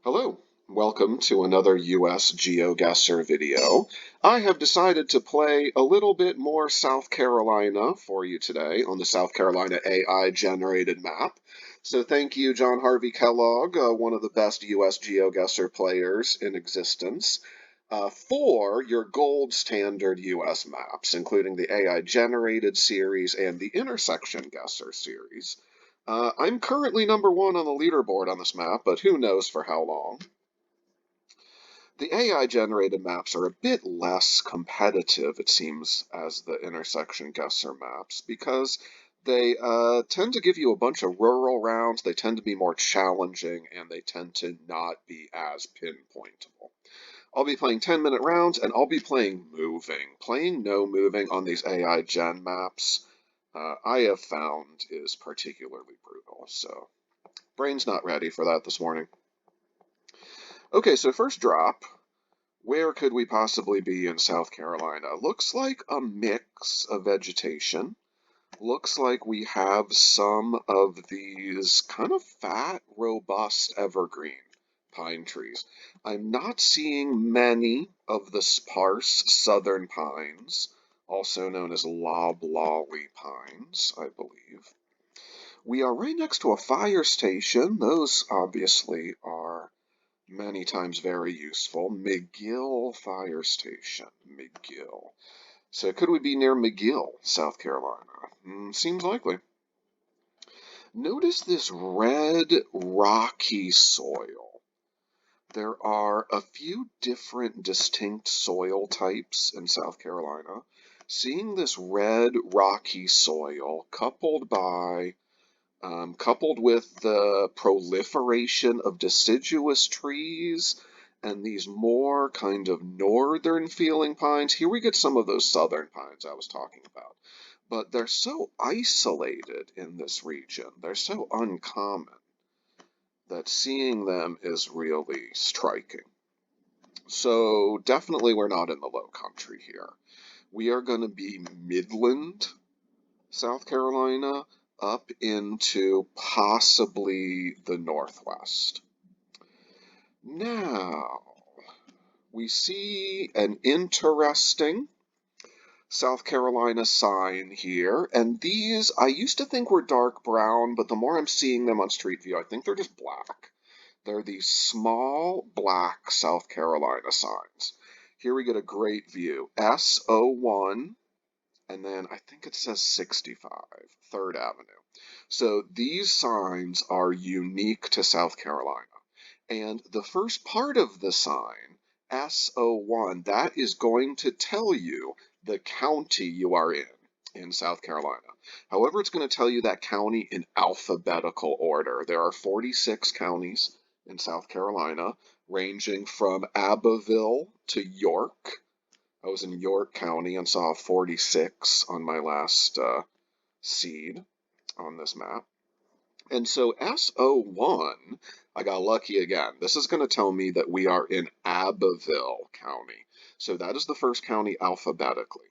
Hello, welcome to another US Geoguessr video. I have decided to play a little bit more South Carolina for you today on the South Carolina AI generated map. So thank you, John Harvey Kellogg, one of the best US Geoguessr players in existence, for your gold standard US maps, including the AI generated series and the intersection guesser series. I'm currently #1 on the leaderboard on this map, but who knows for how long. The AI-generated maps are a bit less competitive, it seems, as the intersection guesser maps, because they tend to give you a bunch of rural rounds, they tend to be more challenging, and they tend to not be as pinpointable. I'll be playing 10-minute rounds, and I'll be playing moving. Playing no moving on these AI gen maps, I have found is particularly brutal, so brain's not ready for that this morning. Okay, so first drop. Where could we possibly be in South Carolina? Looks like a mix of vegetation. Looks like we have some of these kind of fat, robust evergreen pine trees. I'm not seeing many of the sparse southern pines, also known as loblolly pines, I believe. We are right next to a fire station. Those obviously are many times very useful. McGill Fire Station. McGill. So could we be near McGill, South Carolina? Seems likely. Notice this red, rocky soil. There are a few different distinct soil types in South Carolina. Seeing this red, rocky soil coupled with the proliferation of deciduous trees and these more kind of northern feeling pines. Here we get some of those southern pines I was talking about, but they're so isolated in this region. They're so uncommon that seeing them is really striking. So definitely we're not in the low country here. We are going to be Midland, South Carolina, up into possibly the Northwest. Now, we see an interesting South Carolina sign here, and these I used to think were dark brown, but the more I'm seeing them on Street View, I think they're just black. They're these small black South Carolina signs. Here we get a great view. S01, and then I think it says 65, 3rd Avenue. So these signs are unique to South Carolina. And the first part of the sign, S01, that is going to tell you the county you are in South Carolina. However, it's going to tell you that county in alphabetical order. There are 46 counties in South Carolina, ranging from Abbeville to York. I was in York County and saw 46 on my last seed on this map. And so S01, I got lucky again. This is going to tell me that we are in Abbeville County. So that is the first county alphabetically.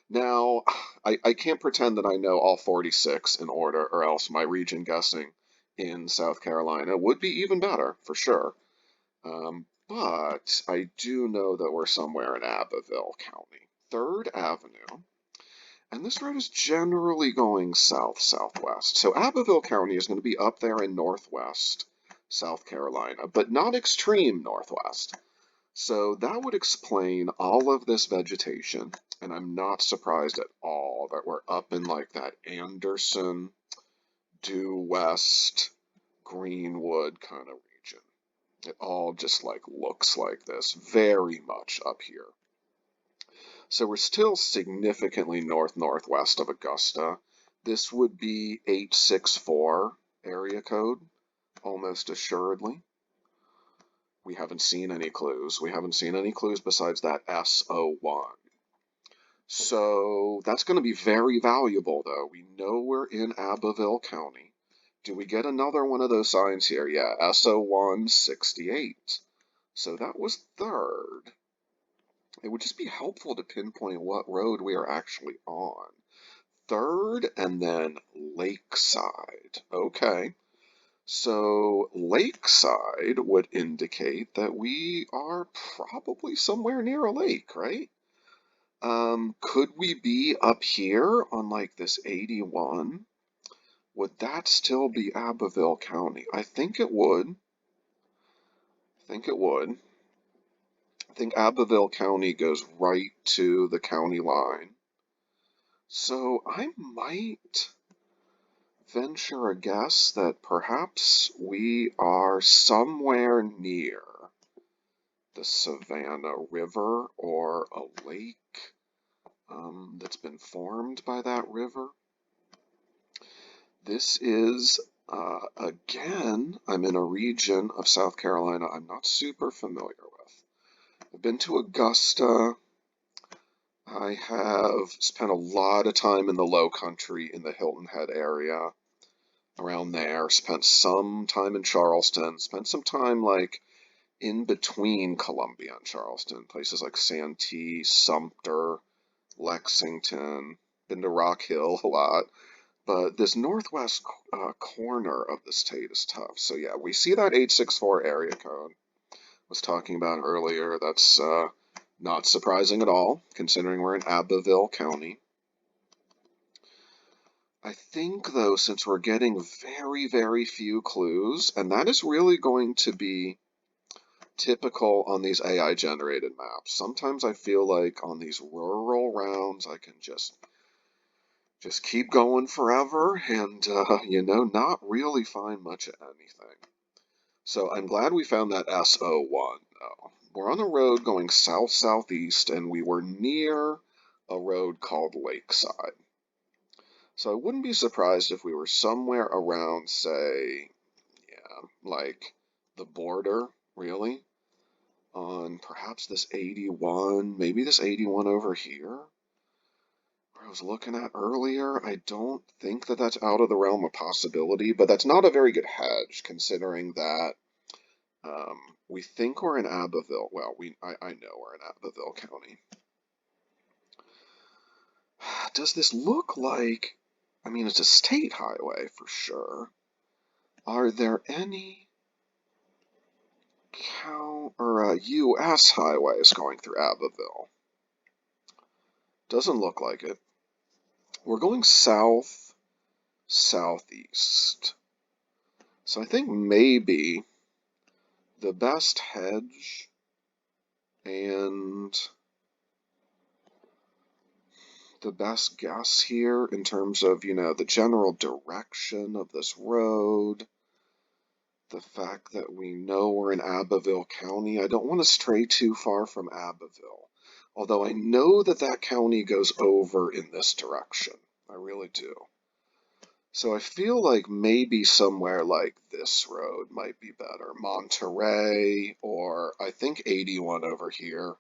Now, I can't pretend that I know all 46 in order, or else my region guessing in South Carolina would be even better, for sure. But I do know that we're somewhere in Abbeville County. 3rd Avenue. And this road is generally going south-southwest. So Abbeville County is going to be up there in northwest South Carolina, but not extreme northwest. So that would explain all of this vegetation, and I'm not surprised at all that we're up in like that Anderson, Due West, Greenwood kind of region. It all just like looks like this, very much up here. So we're still significantly north-northwest of Augusta. This would be 864 area code, almost assuredly. We haven't seen any clues. We haven't seen any clues besides that S01. So that's going to be very valuable, though. We know we're in Abbeville County. Do we get another one of those signs here? Yeah, S01 68. So that was 3rd. It would just be helpful to pinpoint what road we are actually on. 3rd and then Lakeside. Okay. So lakeside would indicate that we are probably somewhere near a lake, right? Could we be up here on like this 81? Would that still be Abbeville County? I think it would. I think it would. I think Abbeville County goes right to the county line. So I might venture a guess that perhaps we are somewhere near the Savannah River or a lake that's been formed by that river. This is, again, I'm in a region of South Carolina I'm not super familiar with. I've been to Augusta. I have spent a lot of time in the Low Country in the Hilton Head area around there, spent some time in Charleston, spent some time like in between Columbia and Charleston, places like Santee, Sumter, Lexington, been to Rock Hill a lot, but this northwest corner of the state is tough. So yeah, we see that 864 area code I was talking about earlier. That's not surprising at all, considering we're in Abbeville County. I think, though, since we're getting very, very few clues, and that is really going to be typical on these AI-generated maps. Sometimes I feel like on these rural rounds, I can just keep going forever and, not really find much of anything. So I'm glad we found that SO1, though. We're on a road going south-southeast, and we were near a road called Lakeside. So I wouldn't be surprised if we were somewhere around, say, yeah, like the border, really, on perhaps this 81, maybe this 81 over here, where I was looking at earlier. I don't think that that's out of the realm of possibility, but that's not a very good hedge, considering that we think we're in Abbeville. Well, I know we're in Abbeville County. Does this look like, I mean, it's a state highway for sure. Are there any U.S. highways going through Abbeville? Doesn't look like it. We're going south, southeast. So I think maybe the best hedge and the best guess here in terms of, the general direction of this road, the fact that we know we're in Abbeville County. I don't want to stray too far from Abbeville, although I know that that county goes over in this direction. I really do. So I feel like maybe somewhere like this road might be better. Monterey, or I think 81 over here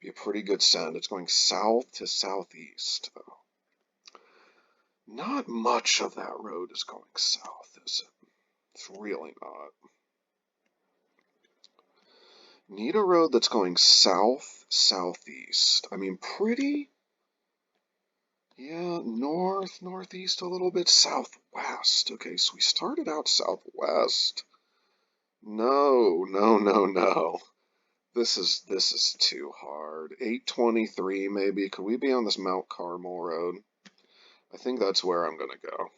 be a pretty good send. It's going south to southeast. Oh, not much of that road is going south, is it? It's really not. Need a road that's going south, southeast. I mean, pretty, yeah, north, northeast a little bit, southwest. Okay, so we started out southwest. No, no, no, no. This is too hard. 823 maybe. Could we be on this Mount Carmel road? I think that's where I'm gonna go.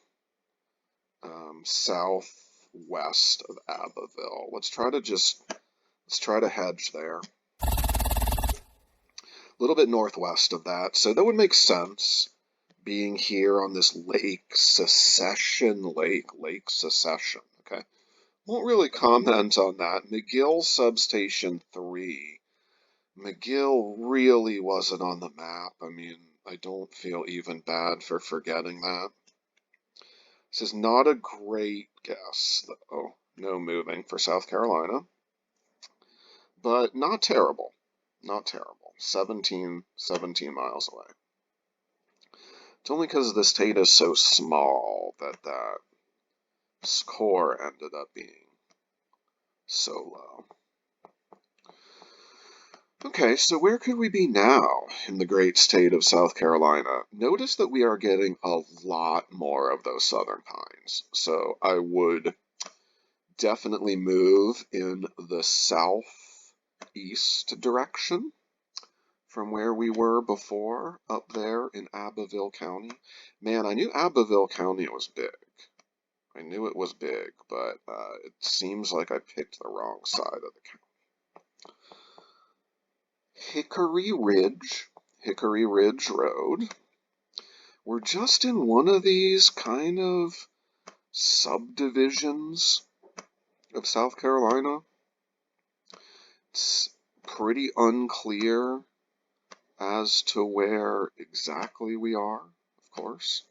Southwest of Abbeville. Let's try to hedge there. A little bit northwest of that, so that would make sense. Being here on this Lake Secession, Lake Secession. Okay, won't really comment on that. McGill Substation 3. McGill really wasn't on the map. I mean, I don't feel even bad for forgetting that. This is not a great guess, though. No moving for South Carolina. But not terrible. Not terrible. 17 miles away. It's only because the state is so small that that score ended up being so low. Okay, so where could we be now in the great state of South Carolina? Notice that we are getting a lot more of those southern pines. So I would definitely move in the southeast direction from where we were before, up there in Abbeville County. Man, I knew Abbeville County was big. I knew it was big, but it seems like I picked the wrong side of the county. Hickory Ridge Road. We're just in one of these kind of subdivisions of South Carolina. It's pretty unclear as to where exactly we are, of course.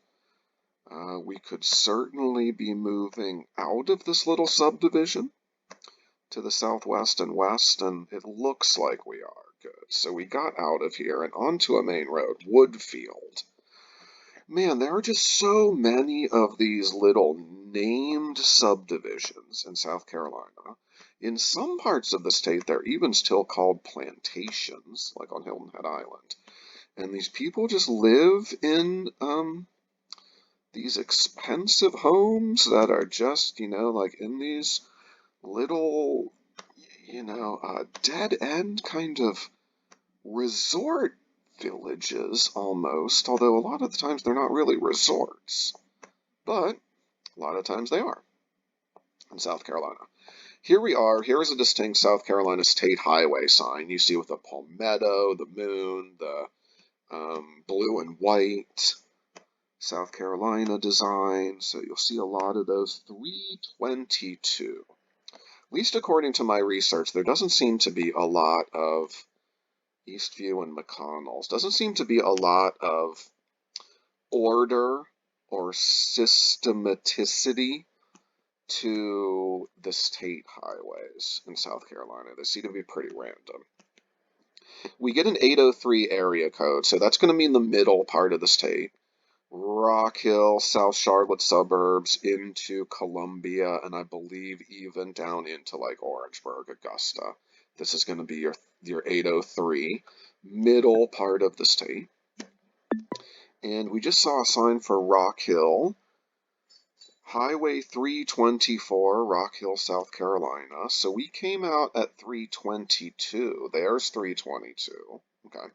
We could certainly be moving out of this little subdivision to the southwest and west, and it looks like we are. Good. So we got out of here and onto a main road, Woodfield. Man, there are just so many of these little named subdivisions in South Carolina. In some parts of the state, they're even still called plantations, like on Hilton Head Island. And these people just live in these expensive homes that are just, like in these little, dead end kind of resort villages almost, although a lot of the times they're not really resorts, but a lot of times they are in South Carolina. Here we are. Here is a distinct South Carolina state highway sign. You see with the palmetto, the moon, the blue and white South Carolina design. So you'll see a lot of those. 322. At least according to my research, there doesn't seem to be a lot of Eastview and McConnell's. Doesn't seem to be a lot of order or systematicity to the state highways in South Carolina. They seem to be pretty random. We get an 803 area code, so that's going to mean the middle part of the state. Rock Hill, South Charlotte suburbs, into Columbia, and I believe even down into like Orangeburg, Augusta. This is going to be your 803, middle part of the state. And we just saw a sign for Rock Hill, Highway 324, Rock Hill, South Carolina. So we came out at 322. There's 322. Okay.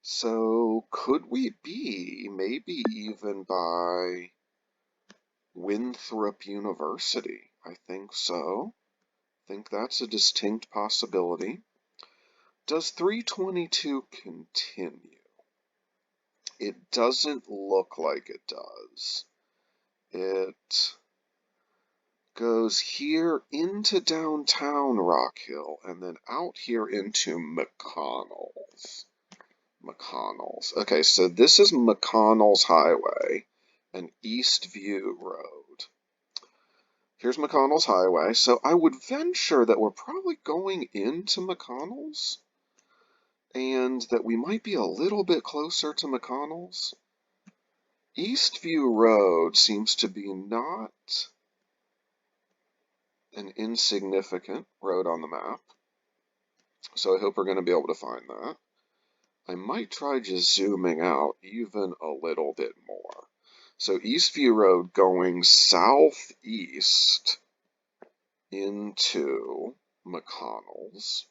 So could we be maybe even by Winthrop University? I think so. I think that's a distinct possibility. Does 322 continue? It doesn't look like it does. It goes here into downtown Rock Hill and then out here into McConnell's. Okay, so this is McConnell's Highway and Eastview Road. Here's McConnell's Highway, so I would venture that we're probably going into McConnell's and that we might be a little bit closer to McConnell's. Eastview Road seems to be not an insignificant road on the map, so I hope we're going to be able to find that. I might try just zooming out even a little bit more. So Eastview Road going southeast into McConnell's.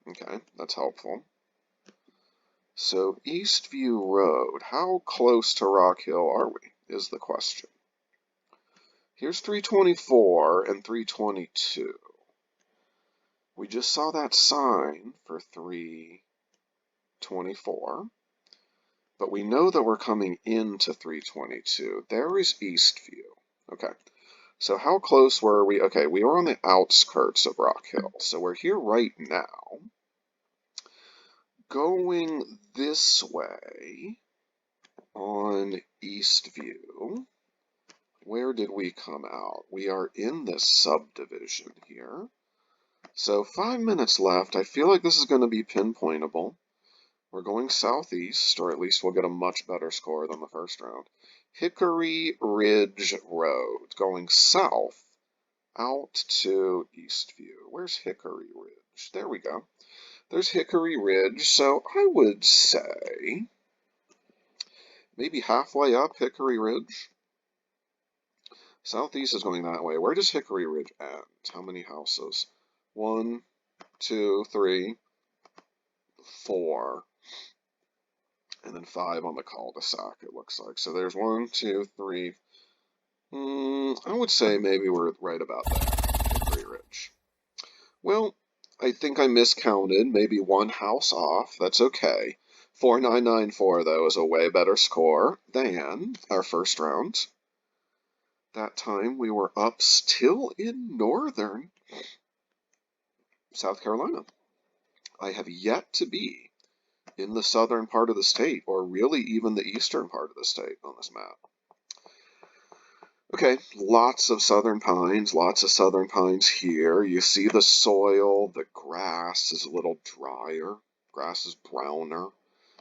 Okay, that's helpful. So Eastview Road, how close to Rock Hill are we, is the question. Here's 324 and 322. We just saw that sign for 324, but we know that we're coming into 322. There is Eastview. Okay, so how close were we? Okay, we were on the outskirts of Rock Hill, so we're here right now. Going this way on Eastview, where did we come out? We are in this subdivision here. So 5 minutes left. I feel like this is going to be pinpointable. We're going southeast, or at least we'll get a much better score than the first round. Hickory Ridge Road, going south out to Eastview. Where's Hickory Ridge? There we go. There's Hickory Ridge, so I would say maybe halfway up Hickory Ridge. Southeast is going that way. Where does Hickory Ridge end? How many houses? 1, 2, 3, 4, and then 5 on the cul-de-sac, it looks like. So there's 1, 2, 3. I would say maybe we're right about there, Hickory Ridge. Well, I think I miscounted, maybe one house off. That's okay. 4994, though, is a way better score than our first round. That time we were up still in northern South Carolina. I have yet to be in the southern part of the state, or really even the eastern part of the state on this map. Okay, lots of southern pines here. You see the soil, the grass is a little drier, grass is browner.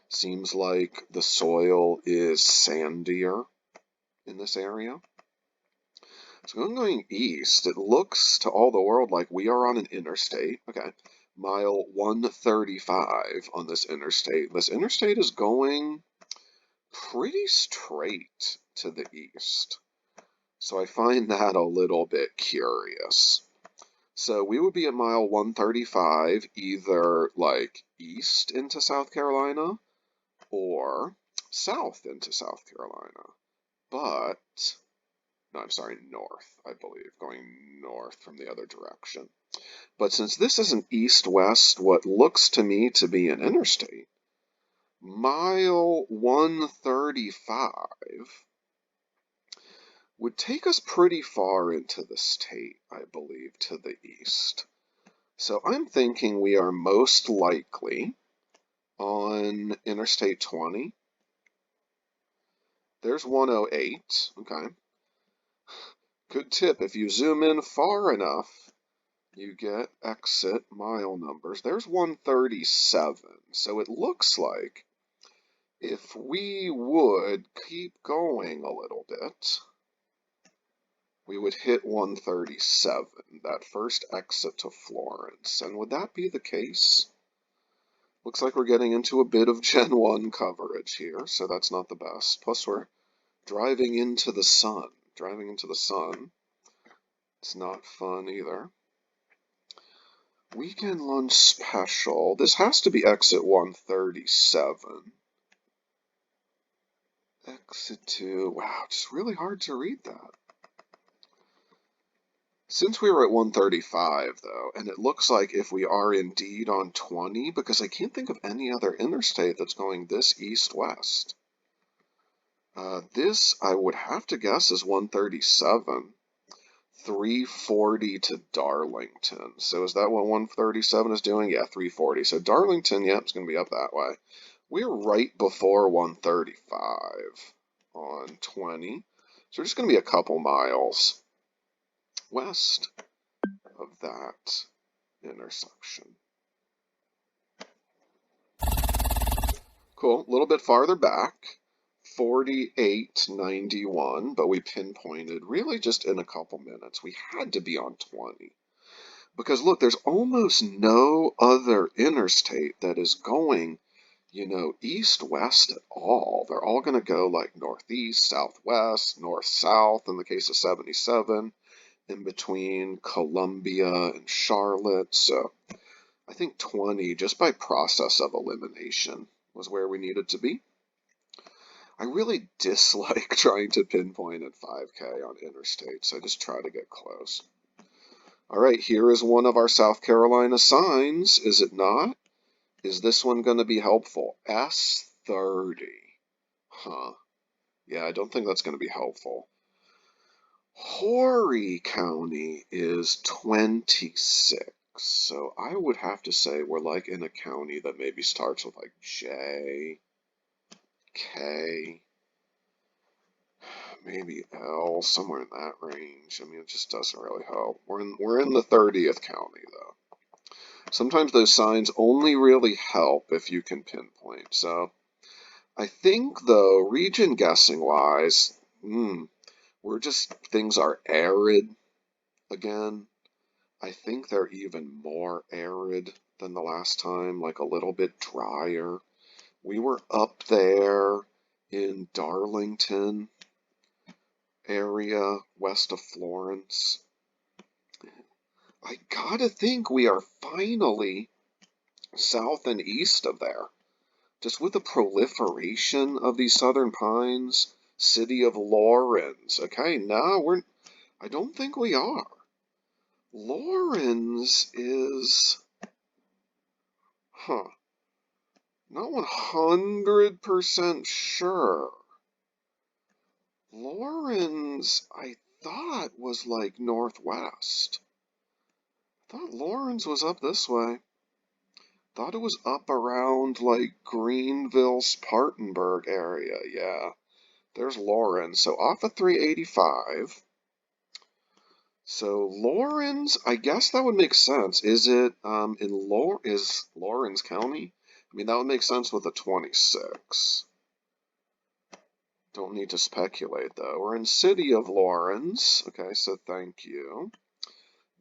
Seems like the soil is sandier in this area. So going east, it looks to all the world like we are on an interstate. Okay, mile 135 on this interstate. This interstate is going pretty straight to the east. So I find that a little bit curious. So we would be at mile 135, either like east into South Carolina or south into South Carolina. But, no, I'm sorry, north, I believe, going north from the other direction. But since this is an east-west, what looks to me to be an interstate, mile 135 would take us pretty far into the state, I believe, to the east. So I'm thinking we are most likely on Interstate 20. There's 108, okay. Good tip, if you zoom in far enough, you get exit mile numbers. There's 137, so it looks like if we would keep going a little bit, we would hit 137, that first exit to Florence. And would that be the case? Looks like we're getting into a bit of Gen 1 coverage here, so that's not the best. Plus we're driving into the sun. Driving into the sun. It's not fun either. Weekend lunch special. This has to be exit 137. Exit 2. Wow, it's really hard to read that. Since we were at 135, though, and it looks like if we are indeed on 20, because I can't think of any other interstate that's going this east-west. This, I would have to guess, is 137. 340 to Darlington. So is that what 137 is doing? Yeah, 340. So Darlington, yeah, it's going to be up that way. We're right before 135 on 20. So we're just going to be a couple miles west of that intersection. Cool. A little bit farther back. 4891, but we pinpointed really just in a couple minutes. We had to be on 20. Because look, there's almost no other interstate that is going, east-west at all. They're all going to go like northeast, southwest, north-south in the case of 77, in between Columbia and Charlotte. So I think 20, just by process of elimination, was where we needed to be. I really dislike trying to pinpoint at 5K on interstates. I just try to get close. All right, here is one of our South Carolina signs, is it not? Is this one going to be helpful? S30. Huh. Yeah, I don't think that's going to be helpful. Horry County is 26. So I would have to say we're like in a county that maybe starts with like J, K, maybe L, somewhere in that range. I mean, it just doesn't really help. We're in the 30th county, though. Sometimes those signs only really help if you can pinpoint. So I think, though, region guessing-wise, things are arid again. I think they're even more arid than the last time, like a little bit drier. We were up there in Darlington, area west of Florence. I gotta think we are finally south and east of there. Just with the proliferation of these southern pines, city of Laurens. Okay, no, I don't think we are. Laurens is, not 100% sure. Laurens, I thought was like northwest. I thought Laurens was up this way. Thought it was up around like Greenville, Spartanburg area. Yeah, there's Laurens. So off of 385. So Laurens, I guess that would make sense. Is it is Laurens County? I mean, that would make sense with a 26. Don't need to speculate though. We're in City of Laurens. Okay, so thank you.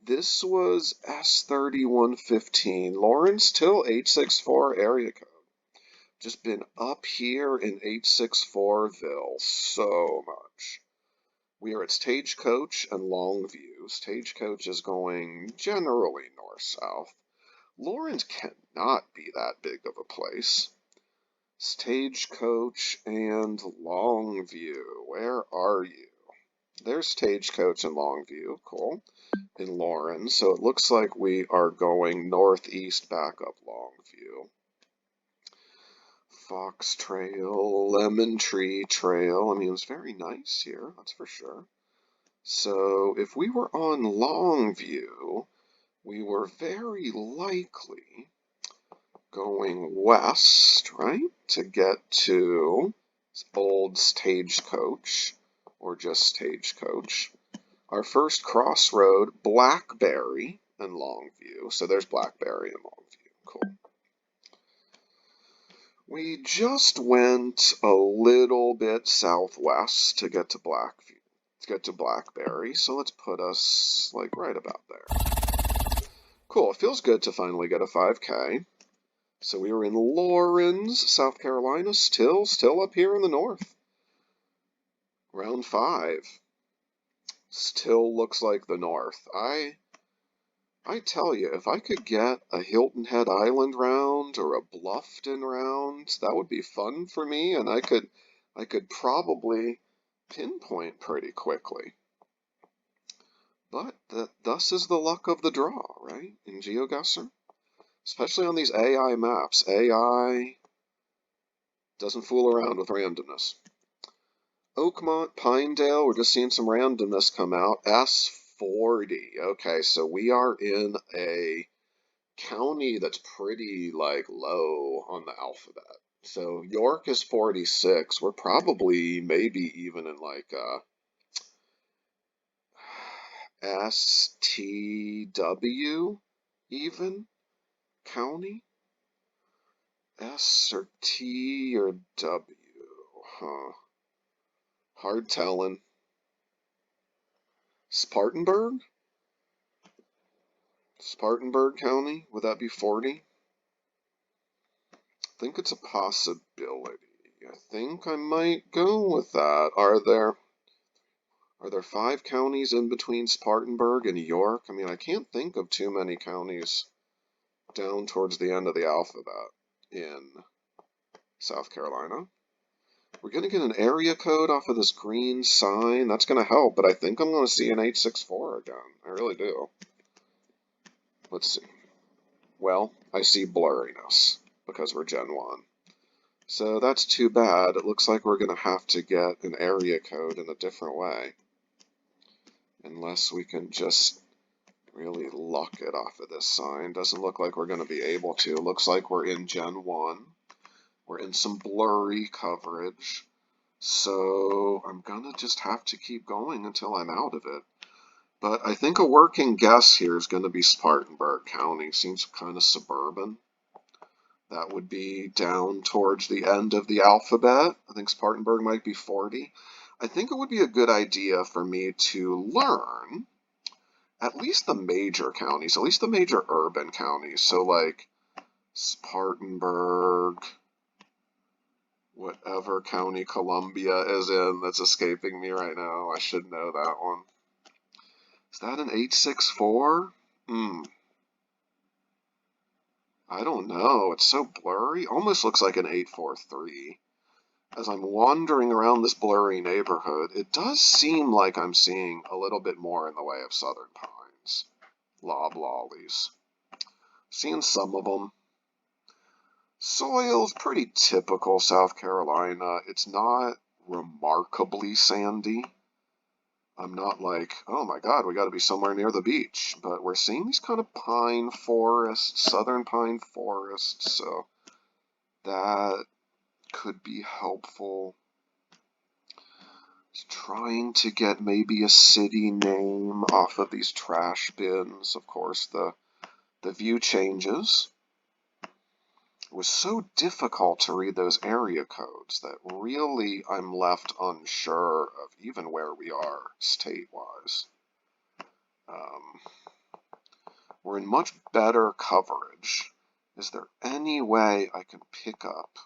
This was S3115. Laurens till 864 area code. Just been up here in 864ville so much. We are at Stagecoach and Longview. Stagecoach is going generally north-south. Laurens cannot be that big of a place. Stagecoach and Longview. Where are you? There's Stagecoach and Longview. Cool. In Laurens. So it looks like we are going northeast back up Longview. Fox Trail, Lemon Tree Trail. I mean, it's very nice here, that's for sure. So if we were on Longview, we were very likely going west, right, to get to old Stagecoach, or just Stagecoach. Our first crossroad, Blackberry and Longview. So there's Blackberry and Longview. Cool. We just went a little bit southwest to get to Blackberry, so let's put us like right about there. Cool, it feels good to finally get a 5K. So we were in Laurens, South Carolina, still up here in the north. Round 5. Still looks like the north. I tell you, if I could get a Hilton Head Island round or a Bluffton round, that would be fun for me, and I could probably pinpoint pretty quickly. But thus is the luck of the draw, right? In Geoguessr, especially on these AI maps. AI doesn't fool around with randomness. Oakmont, Pinedale, we're just seeing some randomness come out. S40. Okay, so we are in a county that's pretty like low on the alphabet. So York is 46. We're probably maybe even in like STW even county. S or T or W. Huh. Hard telling. Spartanburg? Spartanburg County? Would that be 40? I think it's a possibility. I think I might go with that. Are there 5 counties in between Spartanburg and York? I mean, I can't think of too many counties down towards the end of the alphabet in South Carolina. We're going to get an area code off of this green sign. That's going to help, but I think I'm going to see an 864 again. I really do. Let's see. Well, I see blurriness because we're Gen 1. So that's too bad. It looks like we're going to have to get an area code in a different way. Unless we can just really luck it off of this sign. Doesn't look like we're going to be able to. Looks like we're in Gen 1. We're in some blurry coverage. So I'm going to just have to keep going until I'm out of it. But I think a working guess here is going to be Spartanburg County. Seems kind of suburban. That would be down towards the end of the alphabet. I think Spartanburg might be 40. I think it would be a good idea for me to learn at least the major counties, at least the major urban counties. So like Spartanburg, Whatever county Columbia is in that's escaping me right now. I should know that one. Is that an 864? I don't know. It's so blurry. Almost looks like an 843. As I'm wandering around this blurry neighborhood, it does seem like I'm seeing a little bit more in the way of southern pines. Loblollies. Seeing some of them. Soil's pretty typical South Carolina. It's not remarkably sandy. I'm not like, oh my God, we got to be somewhere near the beach. But we're seeing these kind of pine forests, southern pine forests, so that could be helpful. Trying to get maybe a city name off of these trash bins. Of course, the view changes. It was so difficult to read those area codes that really I'm left unsure of even where we are state-wise. We're in much better coverage. Is there any way I can pick up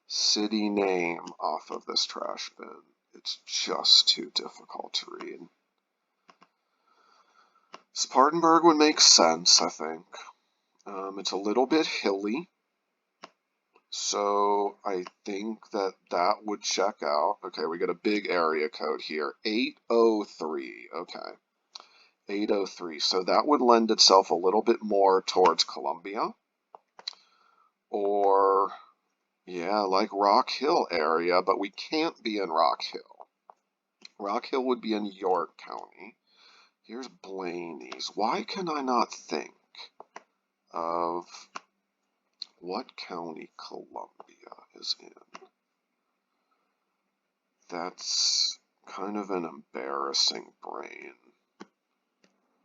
city name off of this trash bin? It's just too difficult to read. Spartanburg would make sense, I think. It's a little bit hilly, so I think that would check out. Okay, we got a big area code here, 803. Okay, 803. So that would lend itself a little bit more towards Columbia, or yeah, like Rock Hill area, but we can't be in Rock Hill. Rock Hill would be in York County. Here's Blaney's. Why can I not think of what county Columbia is in? That's kind of an embarrassing brain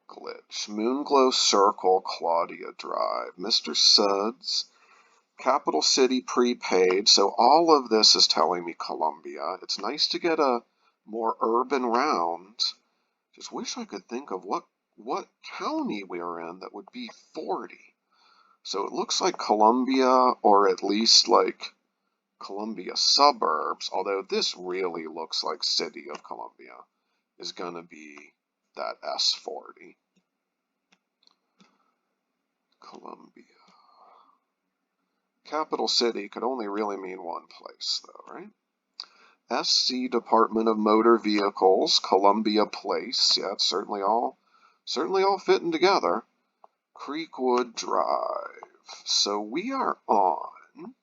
glitch. Moonglow Circle, Claudia Drive, Mr. Suds, Capital City prepaid. So all of this is telling me Columbia. It's nice to get a more urban round. Just wish I could think of what county we are in that would be 40. So it looks like Columbia, or at least like Columbia suburbs, although this really looks like City of Columbia, is going to be that S40. Columbia. Capital City could only really mean one place, though, right? SC Department of Motor Vehicles, Columbia Place. Yeah, it's certainly all fitting together. Creekwood Drive. So we are on,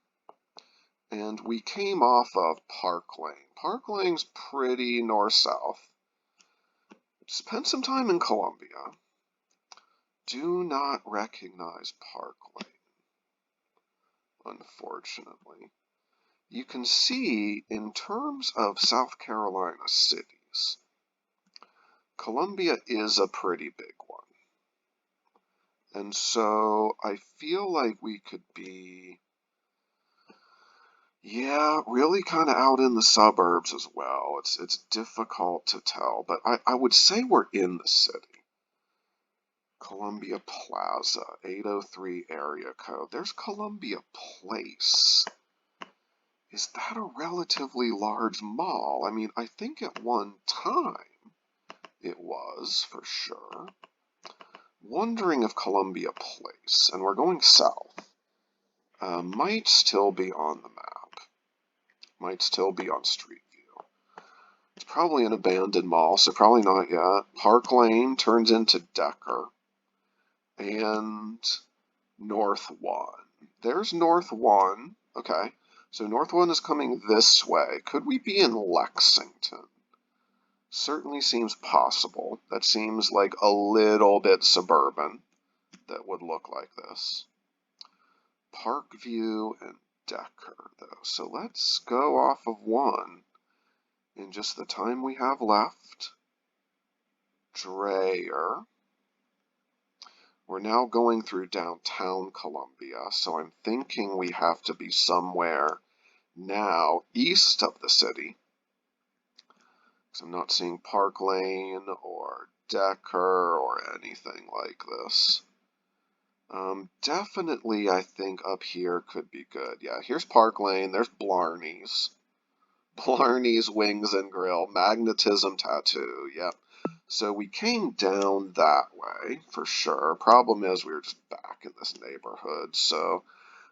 and we came off of Park Lane. Park Lane's pretty north-south. Spent some time in Columbia. Do not recognize Park Lane, unfortunately. You can see, in terms of South Carolina cities, Columbia is a pretty big one. And so I feel like we could be, yeah, really kind of out in the suburbs as well. It's difficult to tell, but I would say we're in the city. Columbia Plaza, 803 area code. There's Columbia Place. Is that a relatively large mall? I mean, I think at one time it was, for sure. Wondering if Columbia Place, and we're going south, might still be on the map. Might still be on Street View. It's probably an abandoned mall, so probably not yet. Park Lane turns into Decker. And North 1. There's North 1. Okay. So North 1 is coming this way. Could we be in Lexington? Certainly seems possible. That seems like a little bit suburban that would look like this. Parkview and Decker, though. So let's go off of 1 in just the time we have left. Dreyer. We're now going through downtown Columbia, so I'm thinking we have to be somewhere now east of the city. So I'm not seeing Park Lane or Decker or anything like this. Definitely, I think up here could be good. Yeah, here's Park Lane. There's Blarney's. Blarney's Wings and Grill. Magnetism Tattoo. Yep. So we came down that way for sure. Problem is we were just back in this neighborhood, so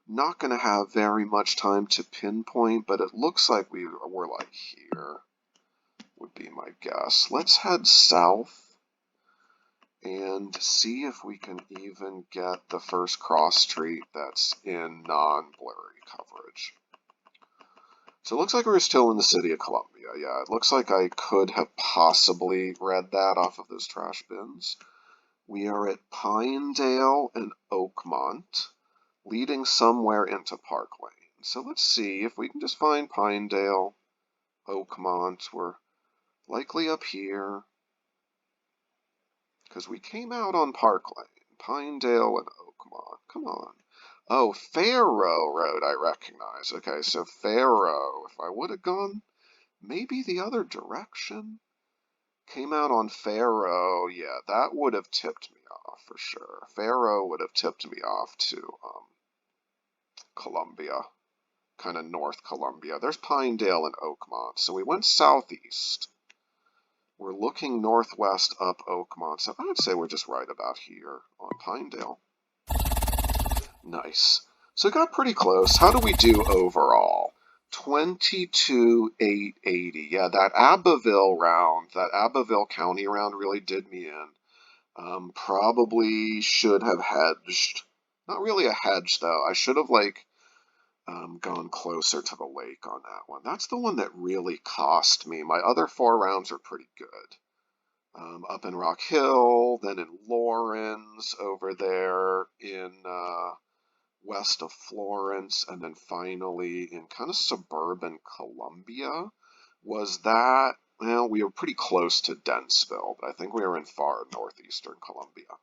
not going to have very much time to pinpoint, but it looks like we're like here would be my guess. Let's head south and see if we can even get the first cross street that's in non-blurry coverage. So it looks like we're still in the city of Columbia. Yeah, it looks like I could have possibly read that off of those trash bins. We are at Pinedale and Oakmont, leading somewhere into Park Lane. So let's see if we can just find Pinedale, Oakmont. We're likely up here, because we came out on Park Lane, Pinedale and Oakmont. Come on. Oh, Faro Road I recognize. Okay, so Faro. If I would have gone maybe the other direction, came out on Faro, yeah, that would have tipped me off for sure. Faro would have tipped me off to Columbia, kind of North Columbia. There's Pinedale and Oakmont, so we went southeast. We're looking northwest up Oakmont, so I would say we're just right about here on Pinedale. Nice. So it got pretty close. How do we do overall? 22,880. Yeah, that Abbeville round, that Abbeville County round really did me in. Probably should have hedged. Not really a hedge, though. I should have, gone closer to the lake on that one. That's the one that really cost me. My other 4 rounds are pretty good. Up in Rock Hill, then in Lawrence, over there in west of Florence, and then finally in kind of suburban Columbia. Was that, well, we were pretty close to Dennisville, but I think we were in far northeastern Columbia.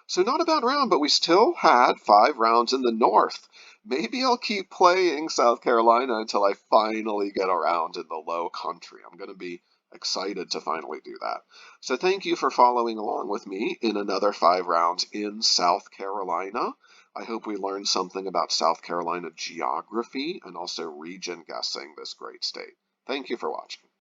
So not a bad round, but we still had 5 rounds in the north. Maybe I'll keep playing South Carolina until I finally get around in the low country. I'm going to be excited to finally do that. So thank you for following along with me in another 5 rounds in South Carolina. I hope we learned something about South Carolina geography and also region guessing this great state. Thank you for watching.